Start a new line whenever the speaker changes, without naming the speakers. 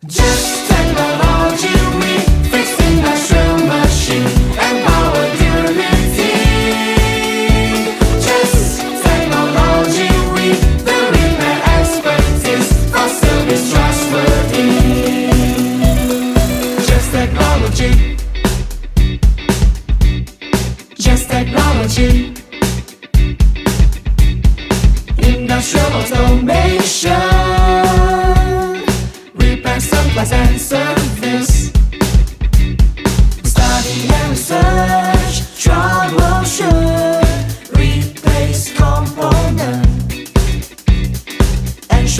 Just technology, we fix industrial machine and power durability. Just technology, we the repair expertise for service trustworthy. Just technology. Just technology. Industrial automation.